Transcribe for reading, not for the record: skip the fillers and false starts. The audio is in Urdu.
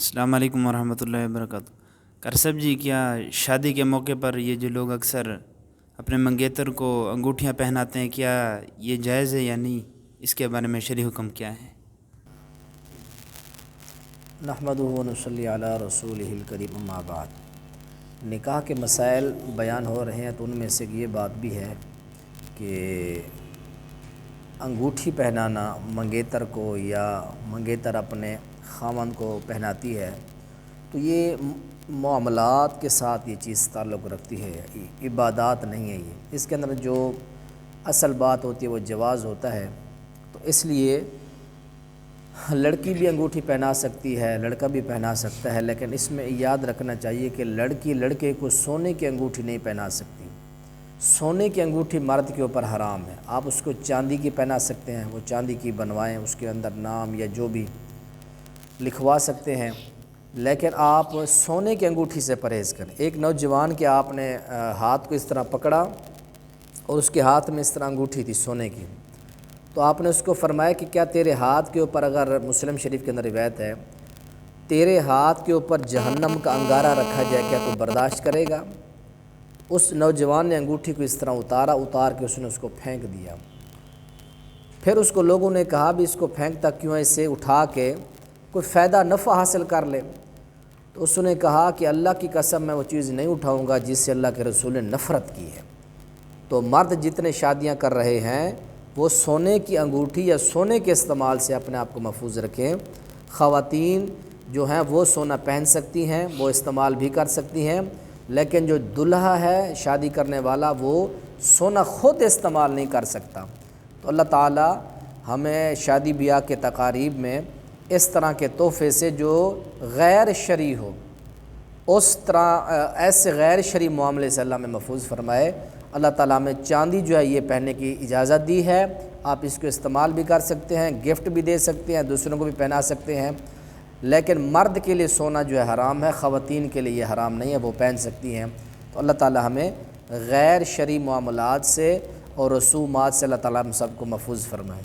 السلام علیکم ورحمۃ اللہ وبرکاتہ۔ کرسب جی، کیا شادی کے موقع پر یہ جو لوگ اکثر اپنے منگیتر کو انگوٹھیاں پہناتے ہیں، کیا یہ جائز ہے یا نہیں؟ اس کے بارے میں شرعی حکم کیا ہے؟ نحمدہ و نصلی علی رسولہ الکریم، اما بعد۔ نکاح کے مسائل بیان ہو رہے ہیں تو ان میں سے یہ بات بھی ہے کہ انگوٹھی پہنانا منگیتر کو یا منگیتر اپنے خاوند کو پہناتی ہے تو یہ معاملات کے ساتھ یہ چیز تعلق رکھتی ہے، عبادات نہیں ہے۔ یہ اس کے اندر جو اصل بات ہوتی ہے وہ جواز ہوتا ہے، تو اس لیے لڑکی بھی انگوٹھی پہنا سکتی ہے، لڑکا بھی پہنا سکتا ہے، لیکن اس میں یاد رکھنا چاہیے کہ لڑکی لڑکے کو سونے کی انگوٹھی نہیں پہنا سکتی۔ سونے کی انگوٹھی مرد کے اوپر حرام ہے۔ آپ اس کو چاندی کی پہنا سکتے ہیں، وہ چاندی کی بنوائیں، اس کے اندر نام یا جو بھی لکھوا سکتے ہیں، لیکن آپ سونے کی انگوٹھی سے پرہیز کریں۔ ایک نوجوان کے آپ نے ہاتھ کو اس طرح پکڑا اور اس کے ہاتھ میں اس طرح انگوٹھی تھی سونے کی، تو آپ نے اس کو فرمایا کہ کیا تیرے ہاتھ کے اوپر، اگر مسلم شریف کے اندر روایت ہے، تیرے ہاتھ کے اوپر جہنم کا انگارہ رکھا جائے، کیا تو برداشت کرے گا؟ اس نوجوان نے انگوٹھی کو اس طرح اتار کے اس نے اس کو پھینک دیا۔ پھر اس کو لوگوں نے کہا بھی اس کو پھینکتا کیوں ہے، اسے اٹھا کے کوئی فائدہ نفع حاصل کر لے۔ تو اس نے کہا کہ اللہ کی قسم میں وہ چیز نہیں اٹھاؤں گا جس سے اللہ کے رسول نے نفرت کی ہے۔ تو مرد جتنے شادیاں کر رہے ہیں وہ سونے کی انگوٹھی یا سونے کے استعمال سے اپنے آپ کو محفوظ رکھیں۔ خواتین جو ہیں وہ سونا پہن سکتی ہیں، وہ استعمال بھی کر سکتی ہیں، لیکن جو دلہا ہے شادی کرنے والا وہ سونا خود استعمال نہیں کر سکتا۔ تو اللہ تعالی ہمیں شادی بیاہ کے تقاریب میں اس طرح کے تحفے سے جو غیر شرعی ہو، اس طرح ایسے غیر شرعی معاملے سے اللہ میں محفوظ فرمائے۔ اللہ تعالیٰ ہمیں چاندی جو ہے یہ پہننے کی اجازت دی ہے، آپ اس کو استعمال بھی کر سکتے ہیں، گفٹ بھی دے سکتے ہیں، دوسروں کو بھی پہنا سکتے ہیں، لیکن مرد کے لیے سونا جو ہے حرام ہے، خواتین کے لیے یہ حرام نہیں ہے، وہ پہن سکتی ہیں۔ تو اللہ تعالیٰ ہمیں غیر شرعی معاملات سے اور رسومات سے اللہ تعالیٰ ہم سب کو محفوظ فرمائے۔